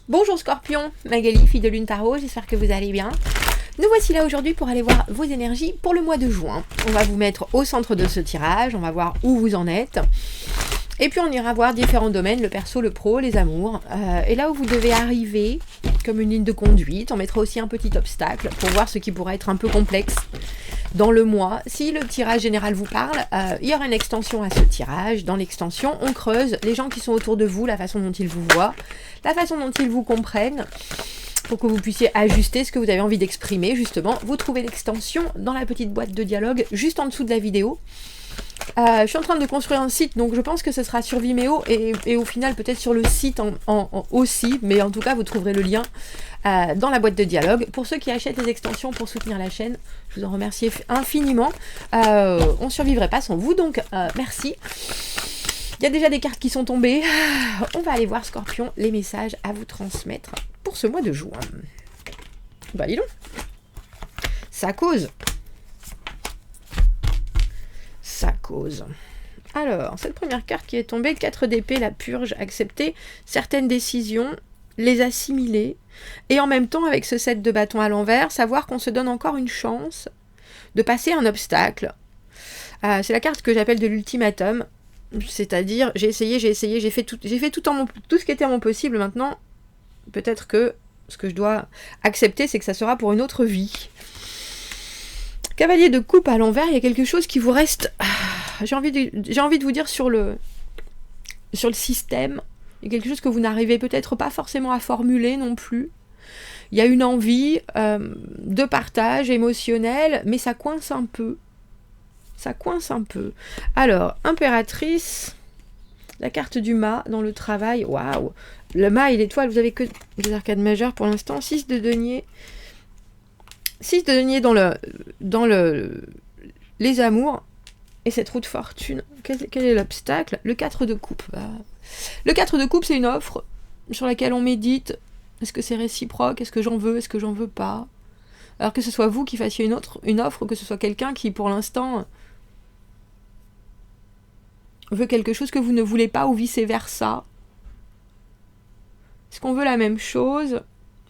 Bonjour Scorpion, Magali, fille de Lune Tarot, j'espère que vous allez bien. Nous voici là aujourd'hui pour aller voir vos énergies pour le mois de juin. On va vous mettre au centre de ce tirage, on va voir où vous en êtes. Et puis on ira voir différents domaines, le perso, le pro, les amours. Et là où vous devez arriver, comme une ligne de conduite, on mettra aussi un petit obstacle pour voir ce qui pourrait être un peu complexe dans le mois. Si le tirage général vous parle, il y aura une extension à ce tirage. Dans l'extension, on creuse les gens qui sont autour de vous, la façon dont ils vous voient, la façon dont ils vous comprennent, pour que vous puissiez ajuster ce que vous avez envie d'exprimer, justement. Vous trouvez l'extension dans la petite boîte de dialogue, juste en dessous de la vidéo. Je suis en train de construire un site, donc je pense que ce sera sur Vimeo et au final peut-être sur le site aussi, mais en tout cas vous trouverez le lien dans la boîte de dialogue. Pour ceux qui achètent les extensions pour soutenir la chaîne, je vous en remercie infiniment. On ne survivrait pas sans vous, donc merci. Il y a déjà des cartes qui sont tombées. On va aller voir, Scorpion, les messages à vous transmettre pour ce mois de juin. Bah dis donc, ça cause. Ça cause. Alors, cette première carte qui est tombée, 4 d'épée, la purge, accepter certaines décisions, les assimiler, et en même temps, avec ce 7 de bâton à l'envers, savoir qu'on se donne encore une chance de passer un obstacle. C'est la carte que j'appelle de l'ultimatum, c'est-à-dire, j'ai essayé, j'ai fait tout ce qui était à mon possible. Maintenant, peut-être que ce que je dois accepter, c'est que ça sera pour une autre vie. Cavalier de coupe à l'envers, il y a quelque chose qui vous reste. J'ai envie de vous dire sur le système. Il y a quelque chose que vous n'arrivez peut-être pas forcément à formuler non plus. Il y a une envie de partage émotionnel, mais ça coince un peu. Ça coince un peu. Alors, impératrice, la carte du mât dans le travail. Waouh! Le mât et l'étoile, vous avez que des arcades majeures pour l'instant. 6 de denier. 6 de denier dans les amours. Et cette roue de fortune, quel est l'obstacle? Le 4 de coupe. Le 4 de coupe, c'est une offre sur laquelle on médite. Est-ce que c'est réciproque? Est-ce que j'en veux? Est-ce que j'en veux pas? Alors que ce soit vous qui fassiez une offre, ou que ce soit quelqu'un qui, pour l'instant, veut quelque chose que vous ne voulez pas, ou vice-versa. Est-ce qu'on veut la même chose?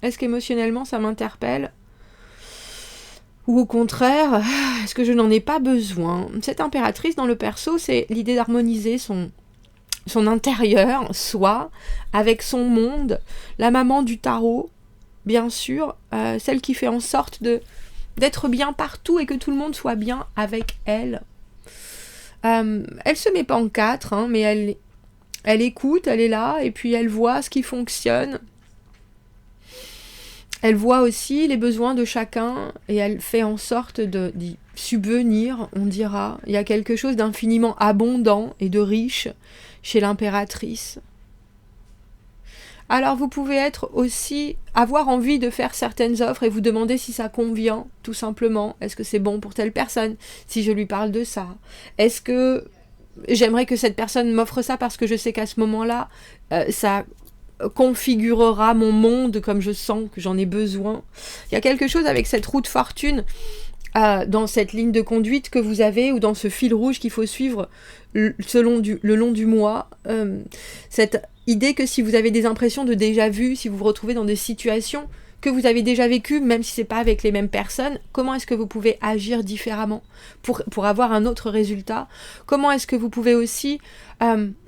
Est-ce qu'émotionnellement, ça m'interpelle? Ou au contraire, est-ce que je n'en ai pas besoin? Cette impératrice dans le perso, c'est l'idée d'harmoniser son intérieur, soi, avec son monde. La maman du tarot, bien sûr, celle qui fait en sorte d'être bien partout et que tout le monde soit bien avec elle. Elle se met pas en 4, hein, mais elle écoute, elle est là, et puis elle voit ce qui fonctionne. Elle voit aussi les besoins de chacun et elle fait en sorte d'y subvenir, on dira. Il y a quelque chose d'infiniment abondant et de riche chez l'impératrice. Alors vous pouvez avoir envie de faire certaines offres et vous demander si ça convient, tout simplement. Est-ce que c'est bon pour telle personne, si je lui parle de ça? Est-ce que j'aimerais que cette personne m'offre ça parce que je sais qu'à ce moment-là, ça configurera mon monde comme je sens que j'en ai besoin. Il y a quelque chose avec cette roue de fortune dans cette ligne de conduite que vous avez ou dans ce fil rouge qu'il faut suivre le long du mois. Cette idée que si vous avez des impressions de déjà vu, si vous vous retrouvez dans des situations que vous avez déjà vécues, même si c'est pas avec les mêmes personnes, comment est-ce que vous pouvez agir différemment pour avoir un autre résultat? Comment est-ce que vous pouvez aussi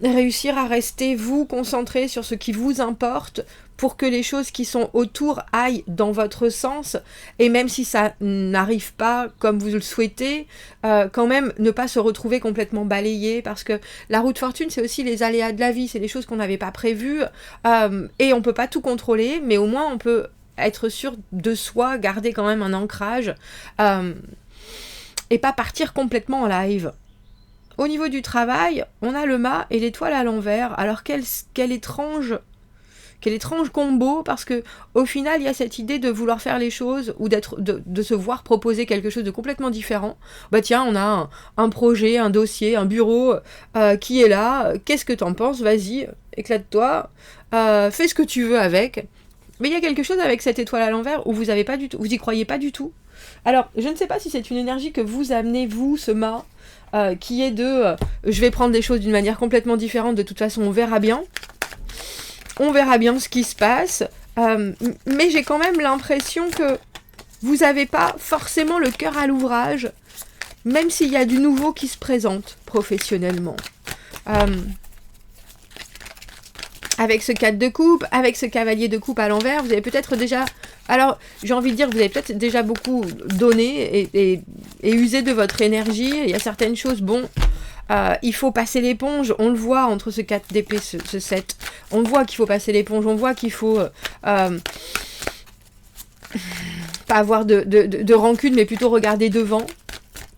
réussir à rester vous concentré sur ce qui vous importe pour que les choses qui sont autour aillent dans votre sens, et même si ça n'arrive pas comme vous le souhaitez, quand même ne pas se retrouver complètement balayé, parce que la roue de fortune, c'est aussi les aléas de la vie, c'est des choses qu'on n'avait pas prévues, et on peut pas tout contrôler, mais au moins on peut être sûr de soi, garder quand même un ancrage, et pas partir complètement en live. Au niveau du travail, on a le mât et l'étoile à l'envers. Alors quel étrange combo, parce que au final il y a cette idée de vouloir faire les choses ou de se voir proposer quelque chose de complètement différent. Bah tiens, on a un projet, un dossier, un bureau qui est là. Qu'est-ce que t'en penses? Vas-y, éclate-toi, fais ce que tu veux avec. Mais il y a quelque chose avec cette étoile à l'envers où vous y croyez pas du tout. Alors, je ne sais pas si c'est une énergie que vous amenez, vous, ce mât, qui est je vais prendre des choses d'une manière complètement différente, de toute façon on verra bien. On verra bien ce qui se passe. Mais j'ai quand même l'impression que vous n'avez pas forcément le cœur à l'ouvrage, même s'il y a du nouveau qui se présente professionnellement. Avec ce 4 de coupe, avec ce cavalier de coupe à l'envers, vous avez peut-être déjà... Alors, j'ai envie de dire, vous avez peut-être déjà beaucoup donné et usé de votre énergie. Il y a certaines choses, bon, il faut passer l'éponge. On le voit entre ce 4 d'épée, ce 7. On voit qu'il faut passer l'éponge. On voit qu'il faut... pas avoir de rancune, mais plutôt regarder devant.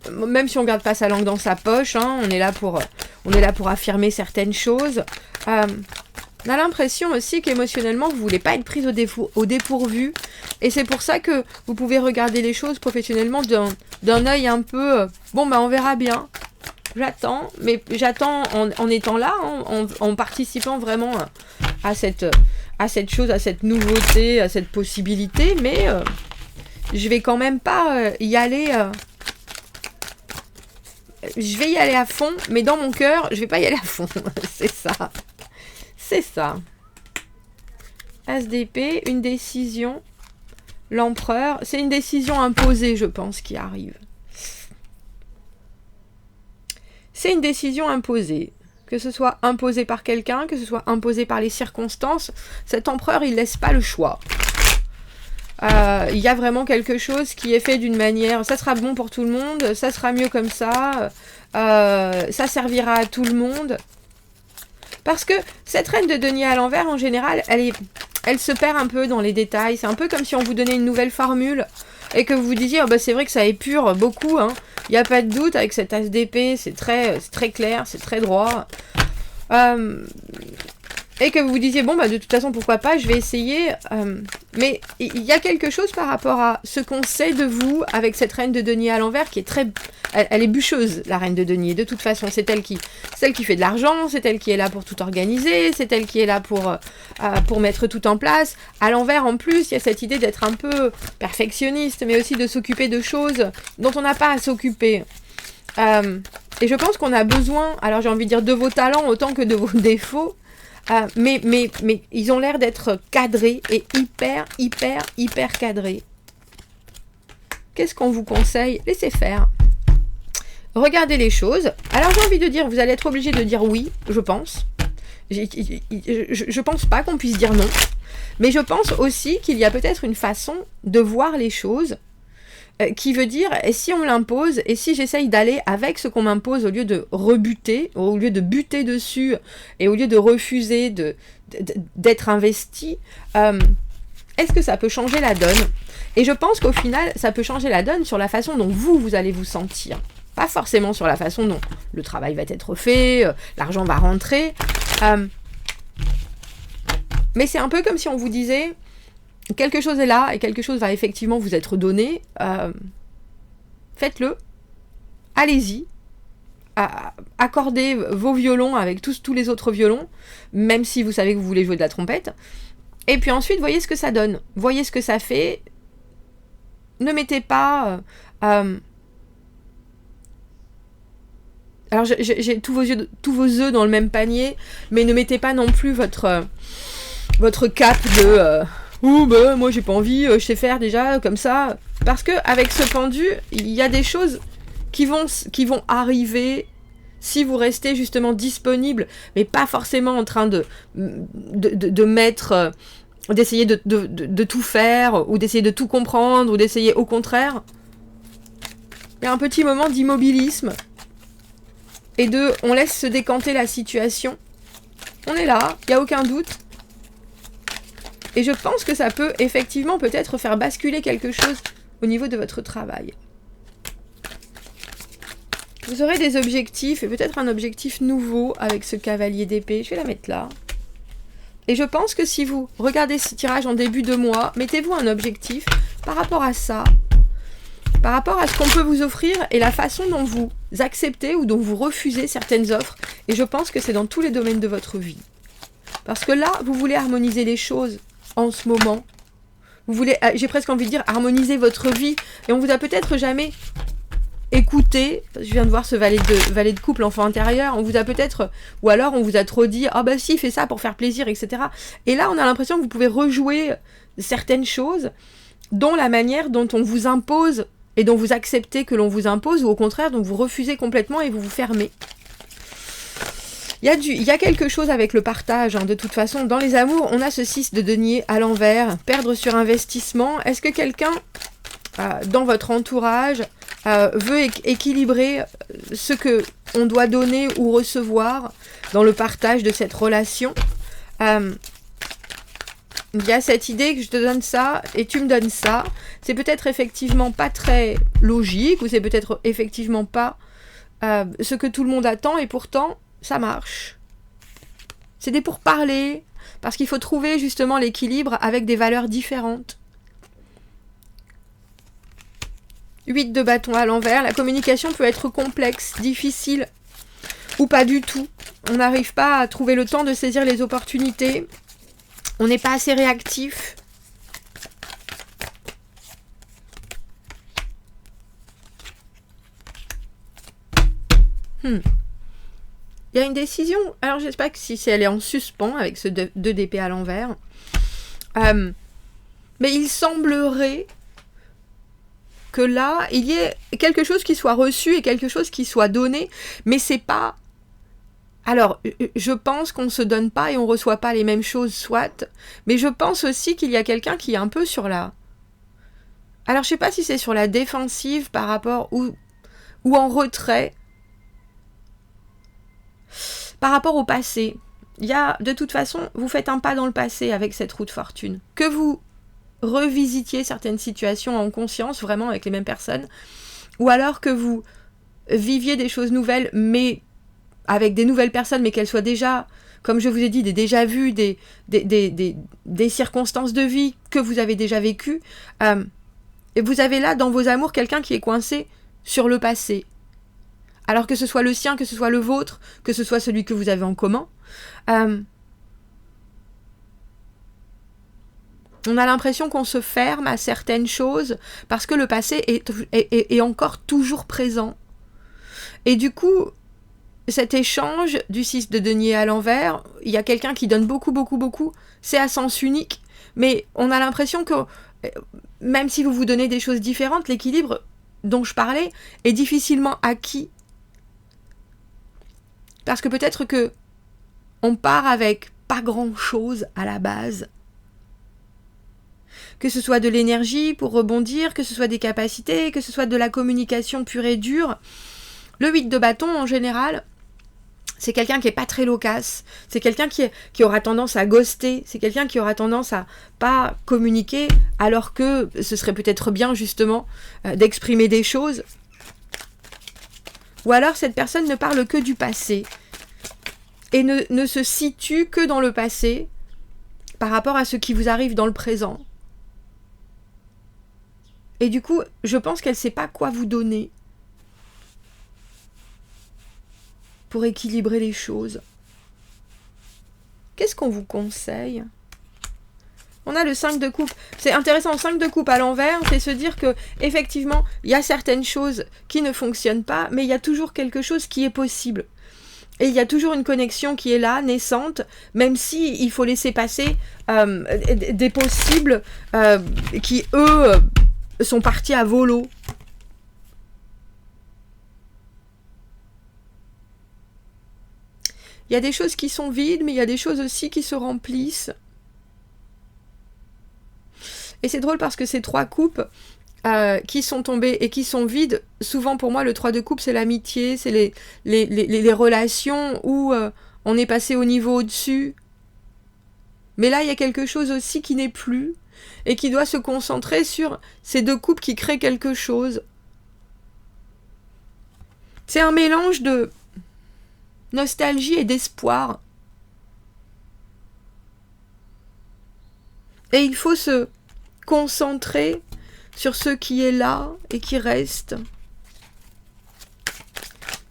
Même si on ne garde pas sa langue dans sa poche, hein, on est là pour affirmer certaines choses. On a l'impression aussi qu'émotionnellement, vous ne voulez pas être prise au dépourvu. Et c'est pour ça que vous pouvez regarder les choses professionnellement d'un œil un peu... bon, on verra bien. J'attends, mais j'attends en étant là, hein, en participant vraiment à cette chose, à cette nouveauté, à cette possibilité. Mais je vais quand même pas y aller... je vais y aller à fond, mais dans mon cœur, je vais pas y aller à fond. C'est ça. C'est ça. As d'épée, une décision. L'empereur. C'est une décision imposée, je pense, qui arrive. C'est une décision imposée. Que ce soit imposé par quelqu'un, que ce soit imposé par les circonstances, cet empereur, il laisse pas le choix. Il y a vraiment quelque chose qui est fait d'une manière... Ça sera bon pour tout le monde, ça sera mieux comme ça, ça servira à tout le monde... Parce que cette reine de denier à l'envers, en général, elle se perd un peu dans les détails. C'est un peu comme si on vous donnait une nouvelle formule et que vous vous disiez, c'est vrai que ça épure beaucoup. Hein. Il n'y a pas de doute avec cet as d'épée, c'est très clair, c'est très droit. Et que vous vous disiez, de toute façon, pourquoi pas, je vais essayer. Mais il y a quelque chose par rapport à ce qu'on sait de vous avec cette reine de denier à l'envers qui est très... Elle est bûcheuse, la reine de denier. De toute façon, c'est elle qui fait de l'argent, c'est elle qui est là pour tout organiser, c'est elle qui est là pour mettre tout en place. À l'envers, en plus, il y a cette idée d'être un peu perfectionniste, mais aussi de s'occuper de choses dont on n'a pas à s'occuper. Et je pense qu'on a besoin, alors j'ai envie de dire, de vos talents autant que de vos défauts, mais ils ont l'air d'être cadrés et hyper cadrés. Qu'est-ce qu'on vous conseille? Laissez faire. Regardez les choses. Alors j'ai envie de dire, vous allez être obligé de dire oui, je pense. Je pense pas qu'on puisse dire non. Mais je pense aussi qu'il y a peut-être une façon de voir les choses qui veut dire, et si on me l'impose, et si j'essaye d'aller avec ce qu'on m'impose au lieu de rebuter, au lieu de buter dessus, et au lieu de refuser d'être investi, est-ce que ça peut changer la donne? Et je pense qu'au final, ça peut changer la donne sur la façon dont vous allez vous sentir. Pas forcément sur la façon dont le travail va être fait, l'argent va rentrer. Mais c'est un peu comme si on vous disait... quelque chose est là et quelque chose va effectivement vous être donné, faites-le, allez-y, accordez vos violons avec tous les autres violons, même si vous savez que vous voulez jouer de la trompette, et puis ensuite voyez ce que ça donne, voyez ce que ça fait, ne mettez pas... alors j'ai tous vos œufs dans le même panier, mais ne mettez pas non plus votre cape de... moi j'ai pas envie, je sais faire déjà comme ça. Parce que avec ce pendu, il y a des choses qui vont arriver si vous restez justement disponible, mais pas forcément en train de mettre, d'essayer de tout faire, ou d'essayer de tout comprendre, ou d'essayer au contraire. Il y a un petit moment d'immobilisme, et on laisse se décanter la situation. On est là, il n'y a aucun doute. Et je pense que ça peut effectivement peut-être faire basculer quelque chose au niveau de votre travail. Vous aurez des objectifs, et peut-être un objectif nouveau avec ce cavalier d'épée. Je vais la mettre là. Et je pense que si vous regardez ce tirage en début de mois, mettez-vous un objectif par rapport à ça, par rapport à ce qu'on peut vous offrir et la façon dont vous acceptez ou dont vous refusez certaines offres. Et je pense que c'est dans tous les domaines de votre vie. Parce que là, vous voulez harmoniser les choses en ce moment. Vous voulez, j'ai presque envie de dire, harmoniser votre vie. Et on vous a peut-être jamais écouté, je viens de voir ce valet de coupe, l'enfant intérieur, on vous a peut-être, ou alors on vous a trop dit, ah bah si, fais ça pour faire plaisir, etc. Et là, on a l'impression que vous pouvez rejouer certaines choses, dont la manière dont on vous impose, et dont vous acceptez que l'on vous impose, ou au contraire, dont vous refusez complètement et vous vous fermez. Il y a quelque chose avec le partage, hein, de toute façon. Dans les amours, on a ce 6 de denier à l'envers, perdre sur investissement. Est-ce que quelqu'un, dans votre entourage, veut équilibrer ce que on doit donner ou recevoir dans le partage de cette relation? Il y a cette idée que je te donne ça et tu me donnes ça. C'est peut-être effectivement pas très logique, ou c'est peut-être effectivement pas ce que tout le monde attend, et pourtant ça marche. C'est des pourparlers, parce qu'il faut trouver justement l'équilibre avec des valeurs différentes. 8 de bâton à l'envers, la communication peut être complexe, difficile, ou pas du tout. On n'arrive pas à trouver le temps de saisir les opportunités. On n'est pas assez réactif. Il y a une décision, alors je ne sais pas si elle est en suspens avec ce 2 d'épée à l'envers, mais il semblerait que là, il y ait quelque chose qui soit reçu et quelque chose qui soit donné, mais c'est pas... Alors, je pense qu'on ne se donne pas et on ne reçoit pas les mêmes choses, soit, mais je pense aussi qu'il y a quelqu'un qui est un peu sur la... Alors, je ne sais pas si c'est sur la défensive par rapport ou en retrait, par rapport au passé. Il y a, de toute façon, vous faites un pas dans le passé avec cette roue de fortune. Que vous revisitiez certaines situations en conscience, vraiment avec les mêmes personnes, ou alors que vous viviez des choses nouvelles, mais avec des nouvelles personnes, mais qu'elles soient déjà, comme je vous ai dit, des déjà-vus, des circonstances de vie que vous avez déjà vécues. Et vous avez là, dans vos amours, quelqu'un qui est coincé sur le passé. Alors que ce soit le sien, que ce soit le vôtre, que ce soit celui que vous avez en commun. On a l'impression qu'on se ferme à certaines choses parce que le passé est encore toujours présent. Et du coup, cet échange du 6 de denier à l'envers, il y a quelqu'un qui donne beaucoup, beaucoup, beaucoup, c'est à sens unique, mais on a l'impression que même si vous vous donnez des choses différentes, l'équilibre dont je parlais est difficilement acquis. Parce que peut-être que on part avec pas grand-chose à la base. Que ce soit de l'énergie pour rebondir, que ce soit des capacités, que ce soit de la communication pure et dure. Le 8 de bâton, en général, c'est quelqu'un qui est pas très loquace. C'est quelqu'un qui aura tendance à ghoster. C'est quelqu'un qui aura tendance à pas communiquer, alors que ce serait peut-être bien, justement, d'exprimer des choses. Ou alors cette personne ne parle que du passé et ne se situe que dans le passé par rapport à ce qui vous arrive dans le présent. Et du coup, je pense qu'elle ne sait pas quoi vous donner pour équilibrer les choses. Qu'est-ce qu'on vous conseille ? On a le 5 de coupe. C'est intéressant, le 5 de coupe à l'envers, c'est se dire que effectivement, il y a certaines choses qui ne fonctionnent pas, mais il y a toujours quelque chose qui est possible. Et il y a toujours une connexion qui est là, naissante, même si il faut laisser passer des possibles qui, eux, sont partis à volo. Il y a des choses qui sont vides, mais il y a des choses aussi qui se remplissent. Et c'est drôle parce que ces 3 coupes qui sont tombées et qui sont vides, souvent pour moi le 3 de coupe c'est l'amitié, c'est les relations où on est passé au niveau au-dessus. Mais là il y a quelque chose aussi qui n'est plus et qui doit se concentrer sur ces 2 coupes qui créent quelque chose. C'est un mélange de nostalgie et d'espoir. Et il faut se concentrer sur ce qui est là et qui reste.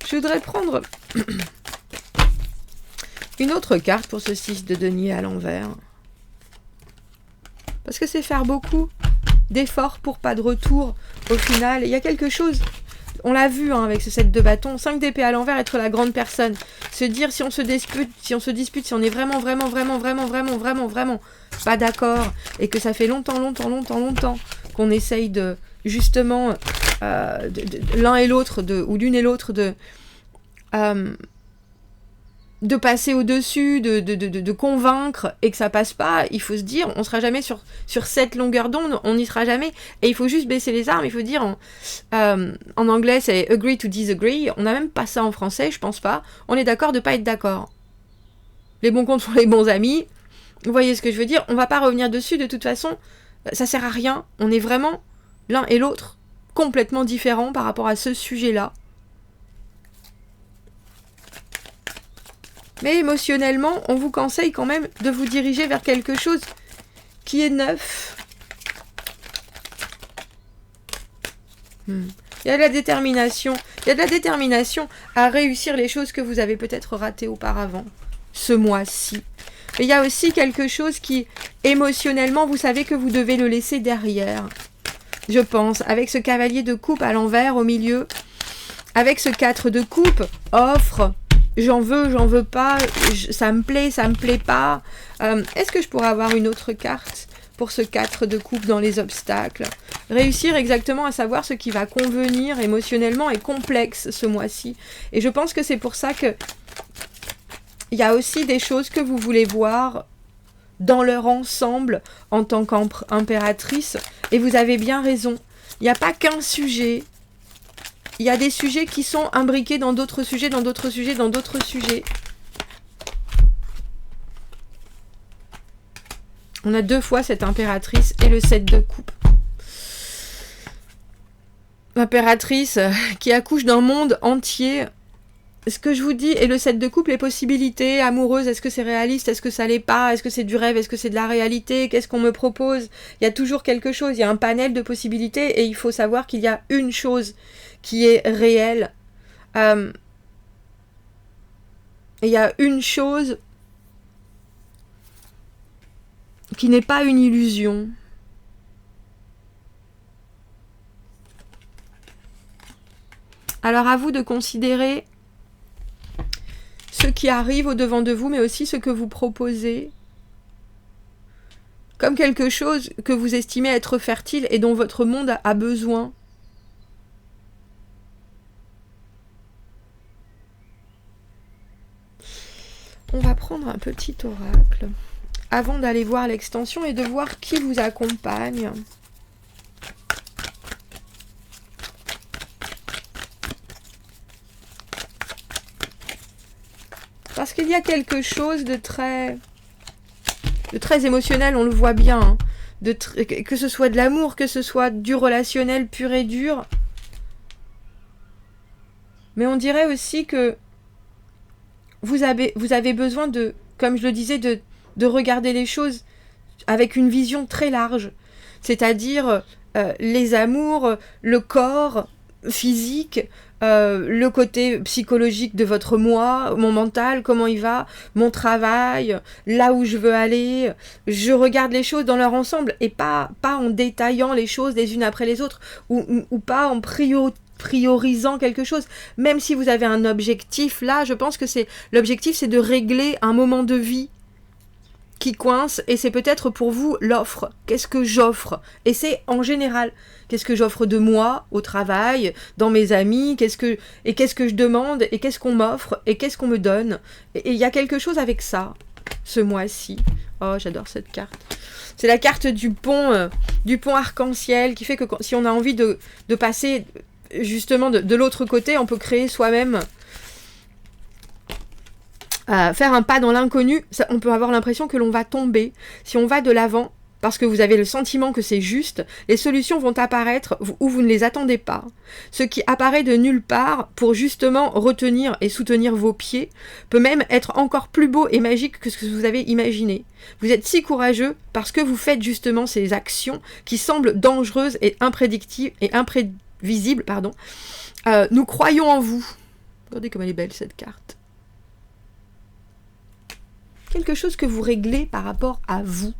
Je voudrais prendre une autre carte pour ce 6 de denier à l'envers. Parce que c'est faire beaucoup d'efforts pour pas de retour au final. Il y a quelque chose... On l'a vu hein, avec ce 7 de bâton, 5 d'épée à l'envers, être la grande personne. Se dire si on se dispute, si on est vraiment pas d'accord, et que ça fait longtemps qu'on essaye de, justement, l'un et l'autre, ou l'une et l'autre, de passer au-dessus, de convaincre, et que ça passe pas, il faut se dire, on sera jamais sur cette longueur d'onde, on n'y sera jamais, et il faut juste baisser les armes, il faut dire, en anglais c'est agree to disagree, on n'a même pas ça en français, je pense pas, on est d'accord de pas être d'accord. Les bons comptes font les bons amis, vous voyez ce que je veux dire, on va pas revenir dessus, de toute façon, ça sert à rien, on est vraiment, l'un et l'autre, complètement différents par rapport à ce sujet-là. Mais émotionnellement, on vous conseille quand même de vous diriger vers quelque chose qui est neuf. Il y a de la détermination. Il y a de la détermination à réussir les choses que vous avez peut-être ratées auparavant, ce mois-ci. Mais il y a aussi quelque chose qui, émotionnellement, vous savez que vous devez le laisser derrière. Je pense, avec ce cavalier de coupe à l'envers, au milieu, avec ce 4 de coupe, offre... J'en veux pas, ça me plaît pas. Est-ce que je pourrais avoir une autre carte pour ce 4 de coupe dans les obstacles? Réussir exactement à savoir ce qui va convenir émotionnellement est complexe ce mois-ci. Et je pense que c'est pour ça que il y a aussi des choses que vous voulez voir dans leur ensemble en tant qu'impératrice. Et vous avez bien raison. Il n'y a pas qu'un sujet. Il y a des sujets qui sont imbriqués dans d'autres sujets, dans d'autres sujets, dans d'autres sujets. On a 2 fois cette impératrice et le 7 de coupe. L'impératrice qui accouche d'un monde entier. Ce que je vous dis, et le 7 de coupe, les possibilités amoureuses, est-ce que c'est réaliste, est-ce que ça l'est pas, est-ce que c'est du rêve, est-ce que c'est de la réalité, qu'est-ce qu'on me propose? Il y a toujours quelque chose, il y a un panel de possibilités et il faut savoir qu'il y a une chose qui est réelle. Il y a une chose qui n'est pas une illusion. Alors à vous de considérer ce qui arrive au-devant de vous, mais aussi ce que vous proposez, comme quelque chose que vous estimez être fertile et dont votre monde a besoin. On va prendre un petit oracle avant d'aller voir l'extension et de voir qui vous accompagne. Parce qu'il y a quelque chose de très émotionnel, on le voit bien, hein, que ce soit de l'amour, que ce soit du relationnel pur et dur. Mais on dirait aussi que vous avez besoin de, comme je le disais, de regarder les choses avec une vision très large. C'est-à-dire les amours, le corps physique, le côté psychologique de votre moi, mon mental, comment il va, mon travail, là où je veux aller. Je regarde les choses dans leur ensemble et pas en détaillant les choses les unes après les autres ou pas en priorisant quelque chose. Même si vous avez un objectif, là, je pense que l'objectif, c'est de régler un moment de vie qui coince, et c'est peut-être pour vous l'offre. Qu'est-ce que j'offre? Et c'est en général, qu'est-ce que j'offre de moi au travail, dans mes amis, qu'est-ce que je demande, et qu'est-ce qu'on m'offre, et qu'est-ce qu'on me donne. Et il y a quelque chose avec ça, ce mois-ci. Oh, j'adore cette carte. C'est la carte du pont arc-en-ciel, qui fait que si on a envie de passer justement de l'autre côté, on peut créer soi-même, faire un pas dans l'inconnu. On peut avoir l'impression que l'on va tomber. Si on va de l'avant, parce que vous avez le sentiment que c'est juste, les solutions vont apparaître où vous ne les attendez pas. Ce qui apparaît de nulle part pour justement retenir et soutenir vos pieds peut même être encore plus beau et magique que ce que vous avez imaginé. Vous êtes si courageux parce que vous faites justement ces actions qui semblent dangereuses et imprévisibles. Nous croyons en vous. Regardez comme elle est belle cette carte. Quelque chose que vous réglez par rapport à vous.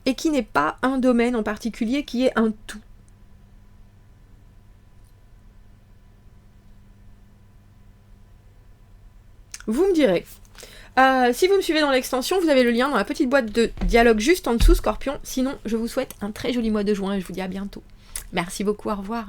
Et qui n'est pas un domaine en particulier, qui est un tout. Vous me direz. Si vous me suivez dans l'extension, vous avez le lien dans la petite boîte de dialogue juste en dessous, Scorpion. Sinon, je vous souhaite un très joli mois de juin et je vous dis à bientôt. Merci beaucoup, au revoir.